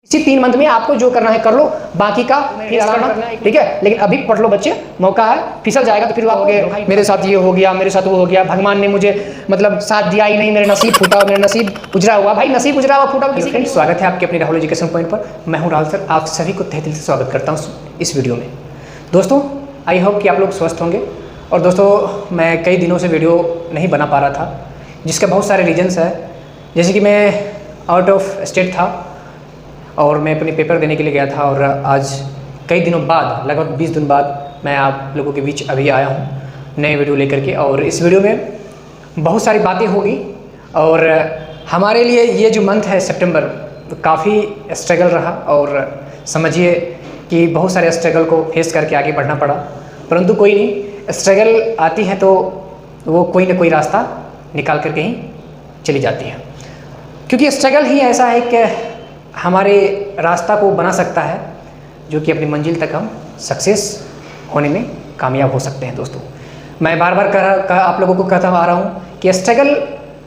इसी 3 मंथ में आपको जो करना है कर लो, बाकी का फिर करना, ठीक है। लेकिन अभी पढ़ लो बच्चे, मौका है, फिसल जाएगा तो फिर आप कहोगे मेरे साथ ये हो गया, मेरे साथ वो हो गया, भगवान ने मुझे मतलब साथ दिया ही नहीं, मेरा नसीब फूटा, मेरा नसीब उजरा हुआ। भाई नसीब उजरा हुआ फूटा किसी का। स्वागत है आपके अपने राहुल एजुकेशन पॉइंट पर। मैं हूँ राहुल सर, आप सभी को तहे दिल से स्वागत करता हूँ इस वीडियो में। दोस्तों आई होप कि आप लोग स्वस्थ होंगे। और दोस्तों मैं कई दिनों से वीडियो नहीं बना पा रहा था, जिसके बहुत सारे रीजन्स है। जैसे कि मैं आउट ऑफ स्टेट था और मैं अपने पेपर देने के लिए गया था, और आज कई दिनों बाद, लगभग 20 दिन बाद मैं आप लोगों के बीच अभी आया हूँ नए वीडियो लेकर के। और इस वीडियो में बहुत सारी बातें होगी, और हमारे लिए ये जो मंथ है सितंबर, काफ़ी स्ट्रगल रहा, और समझिए कि बहुत सारे स्ट्रगल को फेस करके आगे बढ़ना पड़ा। परंतु कोई नहीं, स्ट्रगल आती है तो वो कोई ना कोई रास्ता निकाल करके ही चली जाती है, क्योंकि स्ट्रगल ही ऐसा है कि हमारे रास्ता को बना सकता है, जो कि अपनी मंजिल तक हम सक्सेस होने में कामयाब हो सकते हैं। दोस्तों मैं बार बार आप लोगों को कहता आ रहा हूँ कि स्ट्रगल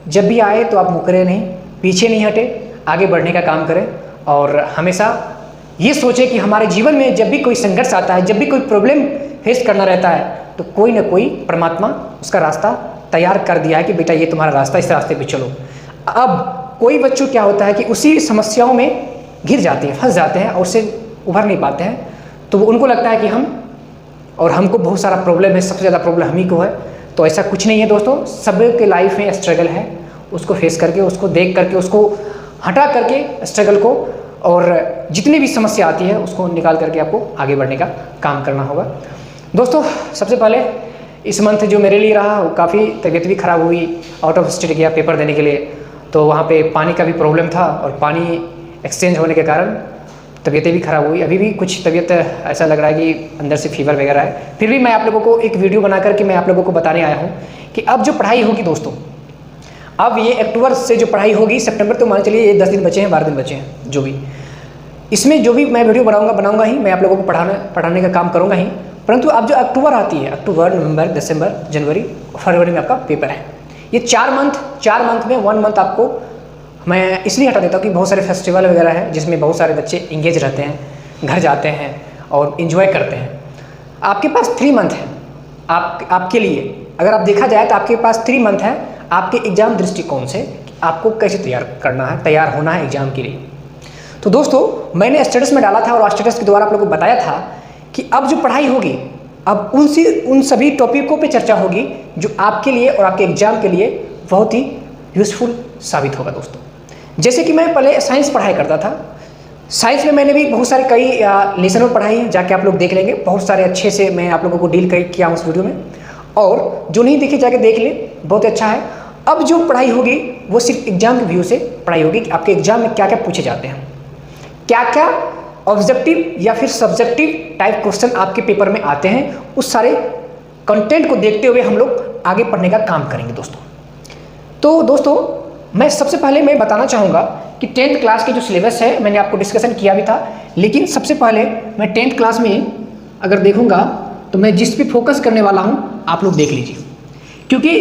जब भी आए तो आप मुकरे नहीं, पीछे नहीं हटे, आगे बढ़ने का काम करें। और हमेशा ये सोचें कि हमारे जीवन में जब भी कोई संघर्ष आता है, जब भी कोई प्रॉब्लम फेस करना रहता है, तो कोई ना कोई परमात्मा उसका रास्ता तैयार कर दिया है कि बेटा ये तुम्हारा रास्ता, इस रास्ते पे चलो। अब कोई बच्चों क्या होता है कि उसी समस्याओं में घिर जाते हैं, फंस जाते हैं और उससे उभर नहीं पाते हैं। तो उनको लगता है कि हमको बहुत सारा प्रॉब्लम है, सबसे ज़्यादा प्रॉब्लम हम ही को है। तो ऐसा कुछ नहीं है दोस्तों, सब के लाइफ में स्ट्रगल है, उसको फेस करके, उसको देख करके, उसको हटा करके स्ट्रगल को, और जितनी भी समस्या आती है उसको निकाल करके आपको आगे बढ़ने का काम करना होगा। दोस्तों सबसे पहले इस मंथ जो मेरे लिए रहा, वो काफ़ी तबीयत भी ख़राब हुई। आउट ऑफ स्टेट गया पेपर देने के लिए, तो वहाँ पे पानी का भी प्रॉब्लम था, और पानी एक्सचेंज होने के कारण तबीयतें भी ख़राब हुई। अभी भी कुछ तबीयत ऐसा लग रहा है कि अंदर से फीवर वगैरह है। फिर भी मैं आप लोगों को एक वीडियो बना करके मैं आप लोगों को बताने आया हूँ कि अब जो पढ़ाई होगी दोस्तों, अब ये अक्टूबर से जो पढ़ाई होगी, सितंबर तो मान चलिए ये 10 दिन बचे हैं, 12 दिन बचे हैं, जो भी इसमें जो भी मैं वीडियो बनाऊंगा ही, मैं आप लोगों को पढ़ाने का काम करूँगा ही। परंतु अब जो अक्टूबर आती है, अक्टूबर, नवंबर, दिसंबर, जनवरी, फरवरी में आपका पेपर है। ये 4 मंथ में 1 मंथ आपको मैं इसलिए हटा देता हूँ कि बहुत सारे फेस्टिवल वगैरह है, जिसमें बहुत सारे बच्चे इंगेज रहते हैं, घर जाते हैं और इन्जॉय करते हैं। आपके पास 3 मंथ है आपके लिए। अगर आप देखा जाए तो आपके पास 3 मंथ है आपके एग्जाम दृष्टिकोण से, आपको कैसे तैयार होना है एग्जाम के लिए। तो दोस्तों मैंने स्टेटस में डाला था, और स्टेटस के द्वारा आप लोगों को बताया था कि अब जो पढ़ाई होगी, अब उन सभी टॉपिकों पे चर्चा होगी जो आपके लिए और आपके एग्जाम के लिए बहुत ही यूज़फुल साबित होगा। दोस्तों जैसे कि मैं पहले साइंस पढ़ाई करता था, साइंस में मैंने भी बहुत सारे कई लेसन पढ़ाई हैं, जाके आप लोग देख लेंगे। बहुत सारे अच्छे से मैं आप लोगों को डील किया हूँ उस वीडियो में, और जो नहीं देखी जाके देख ले, बहुत अच्छा है। अब जो पढ़ाई होगी वो सिर्फ एग्जाम के व्यू से पढ़ाई होगी कि आपके एग्जाम में क्या क्या पूछे जाते हैं, क्या क्या ऑब्जेक्टिव या फिर सब्जेक्टिव टाइप क्वेश्चन आपके पेपर में आते हैं। उस सारे कंटेंट को देखते हुए हम लोग आगे पढ़ने का काम करेंगे दोस्तों। तो दोस्तों मैं सबसे पहले मैं बताना चाहूँगा कि 10th क्लास के जो सिलेबस है, मैंने आपको डिस्कशन किया भी था, लेकिन सबसे पहले मैं 10th क्लास में अगर देखूँगा तो मैं जिस पे फोकस करने वाला हूँ आप लोग देख लीजिए, क्योंकि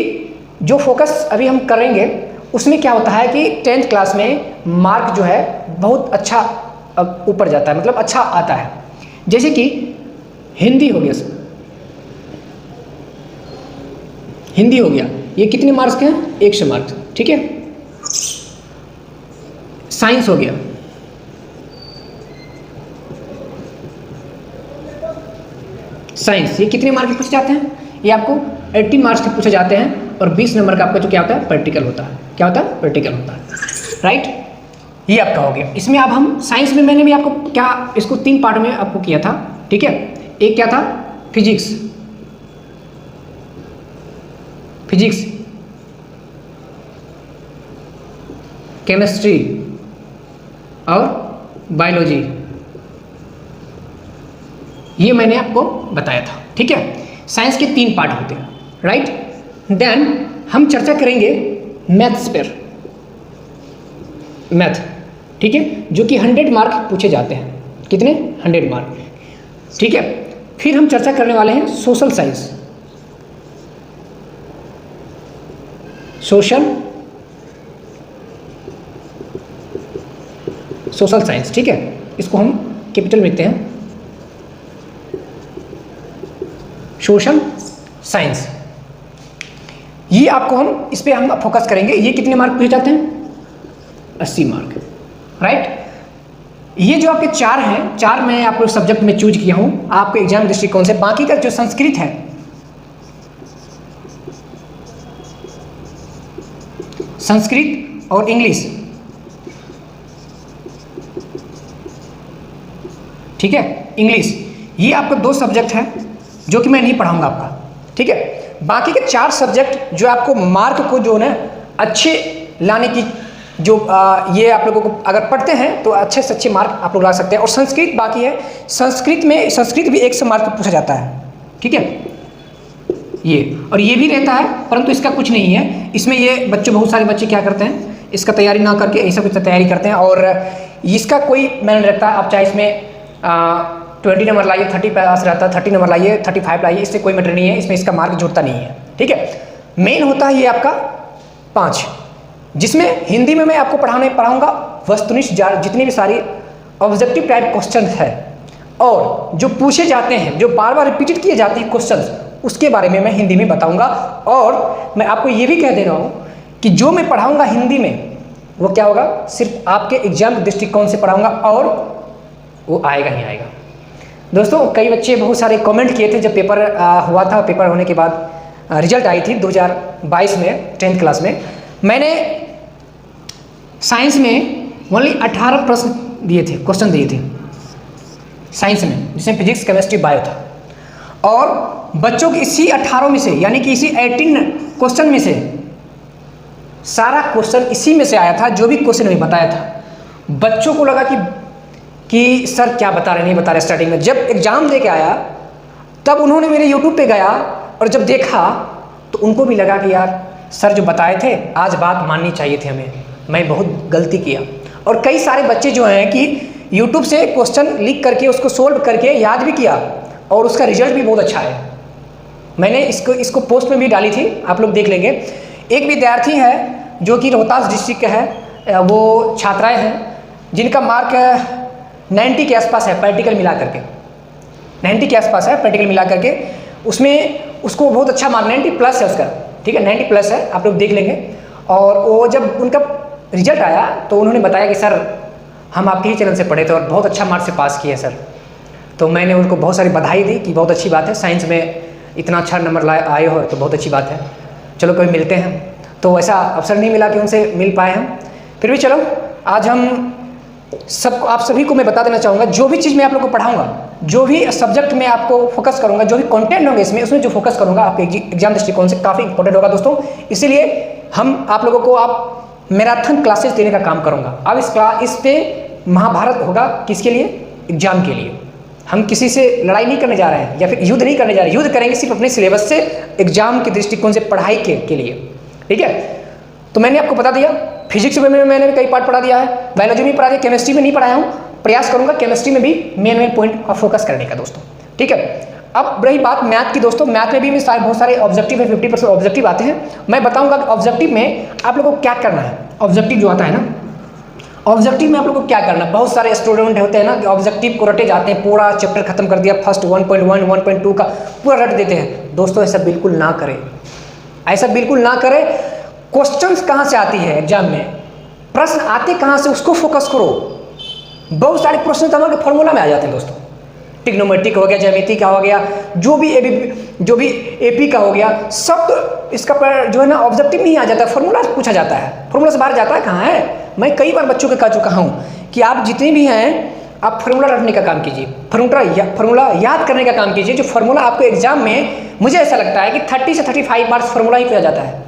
जो फोकस अभी हम करेंगे उसमें क्या होता है कि 10th क्लास में मार्क जो है बहुत अच्छा ऊपर जाता है, मतलब अच्छा आता है। जैसे कि हिंदी हो गया, हिंदी हो गया, ये कितने मार्क्स के हैं? 100 मार्क्स, ठीक है। साइंस हो गया, साइंस ये कितने मार्क्स के पूछे जाते हैं? ये आपको 80 मार्क्स के पूछे जाते हैं, और 20 नंबर का आपका जो क्या होता है, प्रैक्टिकल होता है। क्या होता है? प्रैक्टिकल होता है, राइट। ये आपका हो गया। इसमें अब हम साइंस में मैंने भी आपको क्या, इसको 3 पार्ट में आपको किया था, ठीक है। एक क्या था? फिजिक्स, केमिस्ट्री और बायोलॉजी, ये मैंने आपको बताया था, ठीक है। साइंस के 3 पार्ट होते हैं, राइट। देन हम चर्चा करेंगे मैथ्स पर, मैथ, ठीक है, जो कि 100 मार्क पूछे जाते हैं। कितने? 100 मार्क, ठीक है। फिर हम चर्चा करने वाले हैं सोशल साइंस, सोशल साइंस, ठीक है, इसको हम कैपिटल में लिखते हैं, सोशल साइंस। ये आपको हम इस पे हम फोकस करेंगे। ये कितने मार्क पूछे जाते हैं? 80 मार्क, राइट। ये जो आपके 4 हैं, 4 मैं आपको सब्जेक्ट में चूज किया हूं आपके एग्जाम दृष्टिकोण से। बाकी का जो संस्कृत है, संस्कृत और इंग्लिश, ठीक है, इंग्लिश, ये आपका 2 सब्जेक्ट है जो कि मैं नहीं पढ़ाऊंगा आपका, ठीक है। बाकी के 4 सब्जेक्ट जो आपको मार्क को जो है अच्छे लाने की जो ये आप लोगों को अगर पढ़ते हैं तो अच्छे से अच्छे मार्क आप लोग ला सकते हैं। और संस्कृत बाकी है, संस्कृत में संस्कृत भी 100 मार्क पूछा जाता है, ठीक है, ये और ये भी रहता है, परंतु इसका कुछ नहीं है। इसमें ये बच्चों, बहुत सारे बच्चे क्या करते हैं, इसका तैयारी ना करके ऐसा कुछ तैयारी करते हैं और इसका कोई मैंने नहीं रखता। आप चाहे इसमें 20 नंबर लाइए, 30 पास रहता है, 30 नंबर लाइए, 35 लाइए, इससे कोई मैटर नहीं है, इसमें इसका मार्क जुड़ता नहीं है, ठीक है। मेन होता है ये आपका 5, जिसमें हिंदी में मैं आपको पढ़ाऊंगा वस्तुनिष्ठ जितनी भी सारी ऑब्जेक्टिव टाइप क्वेश्चन है और जो पूछे जाते हैं, जो बार बार रिपीटेड किए जाते हैं क्वेश्चन, उसके बारे में मैं हिंदी में बताऊंगा। और मैं आपको ये भी कह दे रहा हूँ कि जो मैं पढ़ाऊंगा हिंदी में वो क्या होगा, सिर्फ आपके एग्जाम के दृष्टिकोण से पढ़ाऊंगा और वो आएगा ही आएगा। दोस्तों, कई बच्चे बहुत सारे कमेंट किए थे जब पेपर हुआ था, पेपर होने के बाद रिजल्ट आई थी 2022 में 10th क्लास में। मैंने साइंस में ओनली 18 प्रश्न दिए थे, क्वेश्चन दिए थे साइंस में, जिसमें फिजिक्स, केमिस्ट्री, बायो था। और बच्चों की इसी 18 में से, यानी कि इसी 18 क्वेश्चन में से सारा क्वेश्चन इसी में से आया था, जो भी क्वेश्चन मैं बताया था। बच्चों को लगा कि सर क्या बता रहे, नहीं बता रहे। स्टार्टिंग में जब एग्जाम दे के आया तब उन्होंने मेरे यूट्यूब पे गया और जब देखा तो उनको भी लगा कि यार सर जो बताए थे आज बात माननी चाहिए थी हमें, मैं बहुत गलती किया। और कई सारे बच्चे जो हैं कि यूट्यूब से क्वेश्चन लिख करके उसको सोल्व करके याद भी किया और उसका रिजल्ट भी बहुत अच्छा है। मैंने इसको पोस्ट में भी डाली थी, आप लोग देख लेंगे। एक विद्यार्थी है जो कि रोहतास डिस्ट्रिक्ट का है, वो छात्राएं हैं जिनका मार्क 90 के आसपास है प्रैक्टिकल मिला करके, 90 के आसपास है प्रैक्टिकल मिला करके। उसमें उसको बहुत अच्छा मार्क 90 प्लस है उसका, ठीक है, 90 प्लस है, आप लोग देख लेंगे। और वो जब उनका रिजल्ट आया तो उन्होंने बताया कि सर हम आपके ही चैनल से पढ़े थे और बहुत अच्छा मार्क्स से पास किए सर। तो मैंने उनको बहुत सारी बधाई दी कि बहुत अच्छी बात है, साइंस में इतना अच्छा नंबर आए हो तो बहुत अच्छी बात है, चलो कभी मिलते हैं। तो ऐसा अवसर नहीं मिला कि उनसे मिल पाए हम, फिर भी चलो आज हम सबको, आप सभी को मैं बता देना चाहूँगा, जो भी चीज़ मैं आप लोग को पढ़ाऊँगा, जो भी सब्जेक्ट में आपको फोकस करूँगा, जो भी कंटेंट होंगे इसमें, उसमें जो फोकस करूँगा आपके एग्जाम दृष्टिकोण से काफ़ी इंपॉर्टेंट होगा दोस्तों। इसीलिए हम आप लोगों को आप मैराथन क्लासेस देने का काम करूँगा। अब इस पे महाभारत होगा किसके लिए, एग्जाम के लिए। हम किसी से लड़ाई नहीं करने जा रहे हैं या फिर युद्ध नहीं करने जा रहे हैं, युद्ध करेंगे सिर्फ अपने सिलेबस से, एग्जाम के दृष्टिकोण से पढ़ाई के लिए, ठीक है। तो मैंने आपको बता दिया, फिजिक्स में मैंने भी कई पार्ट पढ़ा दिया है, बायोलॉजी में पढ़ा दिया, केमिस्ट्री में नहीं पढ़ाया हूँ, प्रयास करूंगा केमिस्ट्री में भी मेन पॉइंट का फोकस करने का दोस्तों, ठीक है। अब रही बात मैथ की दोस्तों, मैथ में भी बहुत सारे ऑब्जेक्टिव है, 50% ऑब्जेक्टिव आते हैं। मैं बताऊंगा कि ऑब्जेक्टिव में आप लोगों को क्या करना है। ऑब्जेक्टिव जो आता है ना, ऑब्जेक्टिव में आप लोगों को क्या करना है। बहुत सारे स्टूडेंट होते हैं ना कि ऑब्जेक्टिव को रटे जाते हैं, पूरा चैप्टर खत्म कर दिया, फर्स्ट 1.1 1.2 का पूरा रट देते हैं। दोस्तों ऐसा बिल्कुल ना करें, ऐसा बिल्कुल ना करें। क्वेश्चंस कहाँ से आती है एग्जाम में, प्रश्न आते कहाँ से, उसको फोकस करो। बहुत सारे प्रश्न तो हमारे फॉर्मूला में आ जाते हैं दोस्तों, ट्रिग्नोमेट्रिक हो गया, ज्यामिति का हो गया, जो भी एपी का हो गया, सब तो इसका पर जो है ना ऑब्जेक्टिव में ही आ जाता है, फॉर्मूला पूछा जाता है, फॉर्मूला से बाहर जाता है कहाँ है। मैं कई बार बच्चों को कह चुका हूँ कि आप जितने भी हैं आप फार्मूला रटने का काम कीजिए, फार्मूला याद करने का काम कीजिए। जो फार्मूला आपको एग्जाम में, मुझे ऐसा लगता है कि 30 से 35 मार्क्स फार्मूला ही पूछा जाता है।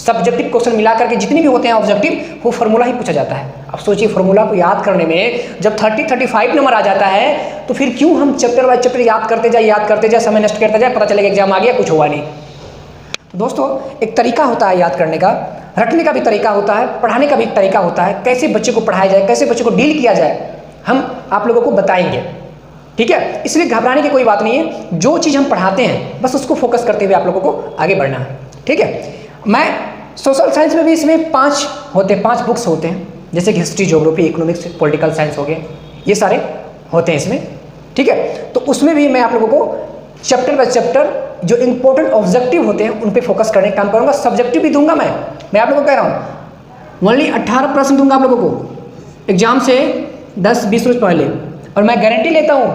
सब्जेक्टिव क्वेश्चन मिला करके जितने भी होते हैं ऑब्जेक्टिव, वो फार्मूला ही पूछा जाता है। अब सोचिए फार्मूला को याद करने में जब 30-35 नंबर आ जाता है तो फिर क्यों हम चैप्टर बाय चैप्टर याद करते जाए, समय नष्ट करते जाए, पता चलेगा एग्जाम आ गया कुछ हुआ नहीं। तो दोस्तों एक तरीका होता है याद करने का, रटने का भी तरीका होता है, पढ़ाने का भी तरीका होता है। कैसे बच्चे को पढ़ाया जाए, कैसे बच्चे को डील किया जाए, हम आप लोगों को बताएंगे, ठीक है। इसलिए घबराने की कोई बात नहीं है। जो चीज़ हम पढ़ाते हैं बस उसको फोकस करते हुए आप लोगों को आगे बढ़ना है, ठीक है। मैं सोशल साइंस में भी इसमें 5 बुक्स होते हैं, जैसे कि history, geography, economics, political science हो गए, ये सारे होते हैं इसमें, ठीक है। तो उसमें भी मैं आप लोगों को चैप्टर बाय चैप्टर जो इंपॉर्टेंट ऑब्जेक्टिव होते हैं उन पे फोकस करने का काम करूंगा। सब्जेक्टिव भी दूंगा मैं आप लोगों को कह रहा हूँ ओनली 18 प्रश्न दूंगा आप लोगों को एग्जाम से 10-20 रोज पहले, और मैं गारंटी लेता हूँ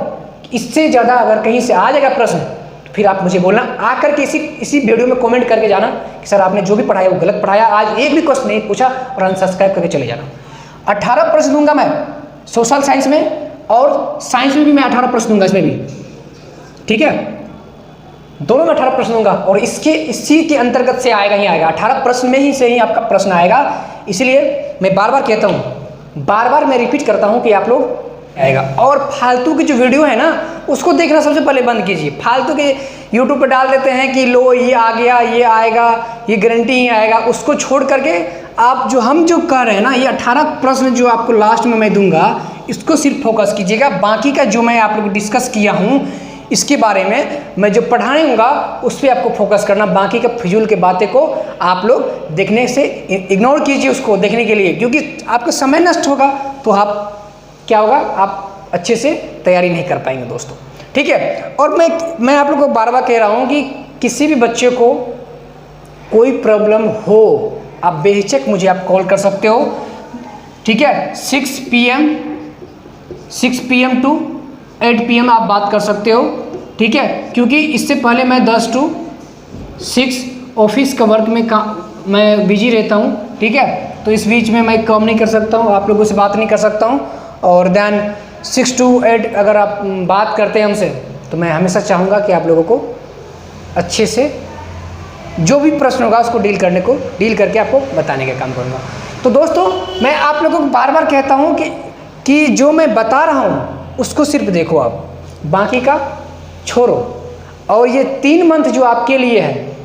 कि इससे ज़्यादा अगर कहीं से आ जाएगा प्रश्न तो फिर आप मुझे बोलना, आकर के इसी वीडियो में कमेंट करके जाना कि सर आपने जो भी पढ़ाया वो गलत पढ़ाया, आज एक भी क्वेश्चन नहीं पूछा, और अनसब्सक्राइब करके चले जाना। 18 प्रश्न दूंगा मैं सोशल साइंस में, और साइंस में भी मैं 18 प्रश्न दूंगा इसमें भी, ठीक है। दोनों में 18 प्रश्न दूंगा, और इसी के अंतर्गत से आएगा ही आएगा, 18 प्रश्न में ही से ही आपका प्रश्न आएगा। इसलिए मैं बार बार कहता हूँ, बार बार मैं रिपीट करता हूँ कि आप लोग आएगा। और फालतू की जो वीडियो है ना उसको देखना सबसे पहले बंद कीजिए। फालतू के यूट्यूब पे डाल देते हैं कि लो ये आ गया, ये आएगा, ये गारंटी ही आएगा, उसको छोड़ करके आप हम जो कर रहे हैं ना, ये 18 प्रश्न जो आपको लास्ट में मैं दूंगा, इसको सिर्फ फोकस कीजिएगा। बाकी का जो मैं आप लोग डिस्कस किया हूँ इसके बारे में मैं जो पढ़ाने हूँगा उस पर आपको फोकस करना, बाकी का फिजूल के बातें को आप लोग देखने से इग्नोर कीजिए उसको देखने के लिए, क्योंकि आपका समय नष्ट होगा तो आप क्या होगा, आप अच्छे से तैयारी नहीं कर पाएंगे दोस्तों, ठीक है। और मैं आप लोगों को बार बार कह रहा हूँ कि किसी भी बच्चे को कोई प्रॉब्लम हो आप बेहिचक मुझे आप कॉल कर सकते हो, ठीक है। 6 PM टू 8 PM आप बात कर सकते हो, ठीक है, क्योंकि इससे पहले मैं 10 to 6 ऑफिस का वर्क में मैं बिजी रहता हूँ, ठीक है। तो इस बीच में मैं काम नहीं कर सकता हूँ, आप लोगों से बात नहीं कर सकता हूँ, और देन 6 to 8 अगर आप बात करते हैं हमसे तो मैं हमेशा चाहूँगा कि आप लोगों को अच्छे से जो भी प्रश्न होगा उसको डील करके आपको बताने का काम करूँगा। तो दोस्तों मैं आप लोगों को बार बार कहता हूँ कि जो मैं बता रहा हूँ उसको सिर्फ देखो, आप बाकी का छोड़ो। और ये 3 मंथ जो आपके लिए है,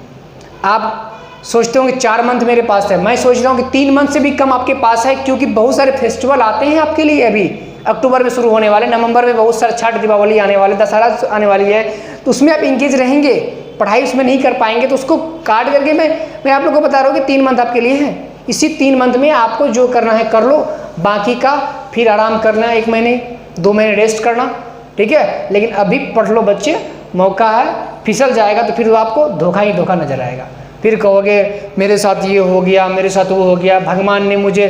आप सोचते हो कि 4 मंथ मेरे पास है, मैं सोच रहा हूँ कि 3 मंथ से भी कम आपके पास है, क्योंकि बहुत सारे फेस्टिवल आते हैं आपके लिए। अभी अक्टूबर में शुरू होने वाले, नवंबर में बहुत सारे छठ, दीपावली आने वाले, दशहरा आने वाली है, तो उसमें आप इंगेज रहेंगे, पढ़ाई उसमें नहीं कर पाएंगे, तो उसको काट करके मैं आप लोग को बता रहा हूँ कि 3 मंथ आपके लिए है। इसी 3 मंथ में आपको जो करना है कर लो, बाकी का फिर आराम करना, 1 महीने 2 महीने रेस्ट करना, ठीक है। लेकिन अभी पढ़ लो बच्चे, मौका है, फिसल जाएगा तो फिर आपको धोखा ही धोखा नजर आएगा। फिर कहोगे मेरे साथ ये हो गया, मेरे साथ वो हो गया, भगवान ने मुझे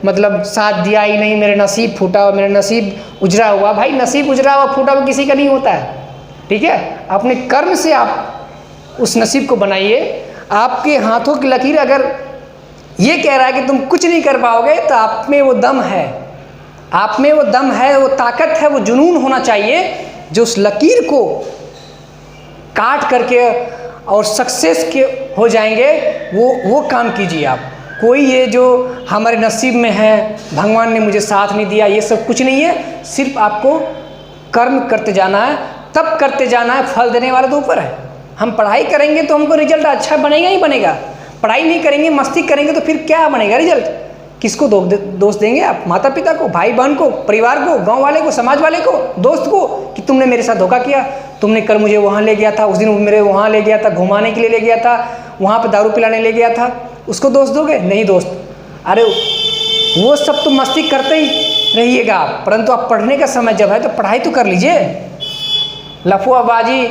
मतलब साथ दिया ही नहीं, मेरे नसीब फूटा हुआ, मेरा नसीब उजरा हुआ। भाई नसीब उजरा हुआ फूटा हुआ किसी का नहीं होता है, ठीक है। अपने कर्म से आप उस नसीब को बनाइए। आपके हाथों की लकीर अगर ये कह रहा है कि तुम कुछ नहीं कर पाओगे, तो आप में वो दम है, आप में वो दम है, वो ताकत है, वो जुनून होना चाहिए जो उस लकीर को काट करके और सक्सेस के हो जाएंगे, वो काम कीजिए आप। कोई ये जो हमारे नसीब में है, भगवान ने मुझे साथ नहीं दिया, ये सब कुछ नहीं है। सिर्फ आपको कर्म करते जाना है, तब करते जाना है, फल देने वाला तो ऊपर है। हम पढ़ाई करेंगे तो हमको रिजल्ट अच्छा बनेगा ही बनेगा, पढ़ाई नहीं करेंगे, मस्ती करेंगे तो फिर क्या बनेगा रिजल्ट? किसको दोष देंगे आप? माता पिता को, भाई बहन को, परिवार को, गांव वाले को, समाज वाले को, दोस्त को, कि तुमने मेरे साथ धोखा किया, तुमने कल मुझे वहाँ ले गया था, उस दिन मेरे वहाँ ले गया था, घुमाने के लिए ले गया था, वहाँ पे दारू पिलाने ले गया था, उसको दोष दोगे? नहीं दोस्त। अरे वो सब तो मस्ती करते ही रहिएगा आप, परंतु आप पढ़ने का समय जब है तो पढ़ाई तो कर लीजिए। लफुआबाजी,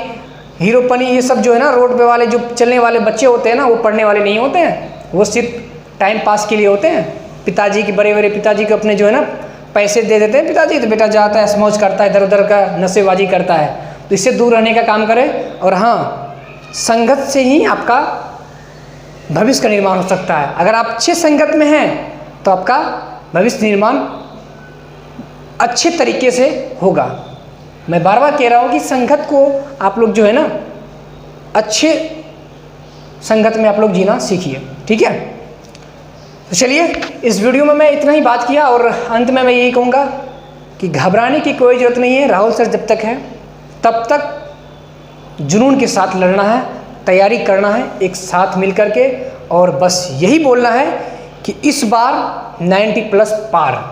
हीरोपनी, ये सब जो है ना, रोड पे वाले जो चलने वाले बच्चे होते हैं ना, वो पढ़ने वाले नहीं होते हैं, वो सिर्फ टाइम पास के लिए होते हैं। पिताजी के, बड़े बड़े पिताजी को अपने जो है ना पैसे दे देते हैं पिताजी, तो बेटा जाता है, स्मौज करता है, इधर उधर का नशेबाजी करता है। तो इससे दूर रहने का काम करें। और हाँ, संगत से ही आपका भविष्य का निर्माण हो सकता है। अगर आप अच्छे संगत में हैं तो आपका भविष्य निर्माण अच्छे तरीके से होगा। मैं बार बार कह रहा हूँ कि संगत को आप लोग जो है ना, अच्छे संगत में आप लोग जीना सीखिए, ठीक है। तो चलिए, इस वीडियो में मैं इतना ही बात किया, और अंत में मैं यही कहूँगा कि घबराने की कोई ज़रूरत नहीं है। राहुल सर जब तक है तब तक जुनून के साथ लड़ना है, तैयारी करना है एक साथ मिल कर के, और बस यही बोलना है कि इस बार 90+ पार,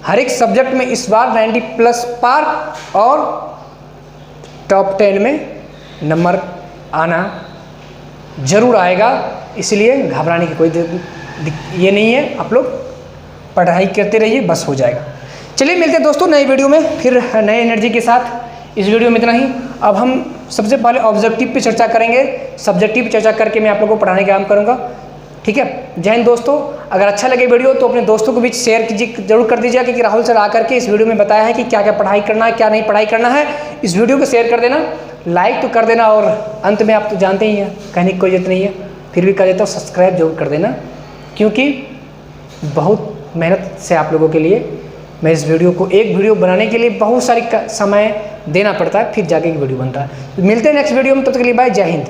हर एक सब्जेक्ट में इस बार 90+ पार, और टॉप 10 में नंबर आना जरूर आएगा। इसलिए घबराने की कोई ये नहीं है। आप लोग पढ़ाई करते रहिए, बस हो जाएगा। चलिए मिलते हैं दोस्तों नई वीडियो में फिर नए एनर्जी के साथ। इस वीडियो में इतना ही। अब हम सबसे पहले ऑब्जेक्टिव पे चर्चा करेंगे, सब्जेक्टिव चर्चा करके मैं आप लोगों को पढ़ाने का काम करूँगा। ठीक है, जय हिंद दोस्तों। अगर अच्छा लगे वीडियो तो अपने दोस्तों के बीच शेयर कीजिए, जरूर कर दीजिएगा कि राहुल सर आकर के इस वीडियो में बताया है कि क्या क्या पढ़ाई करना है, क्या नहीं पढ़ाई करना है। इस वीडियो को शेयर कर देना, लाइक तो कर देना, और अंत में आप तो जानते ही हैं, कहने की कोई जरूरत नहीं है, फिर भी कर देता हूँ, सब्सक्राइब जरूर कर देना, क्योंकि बहुत मेहनत से आप लोगों के लिए मैं इस वीडियो को, एक वीडियो बनाने के लिए बहुत सारी समय देना पड़ता है, फिर जाके एक वीडियो बनता है। मिलते हैं नेक्स्ट वीडियो में, तब तक के लिए बाय, जय हिंद।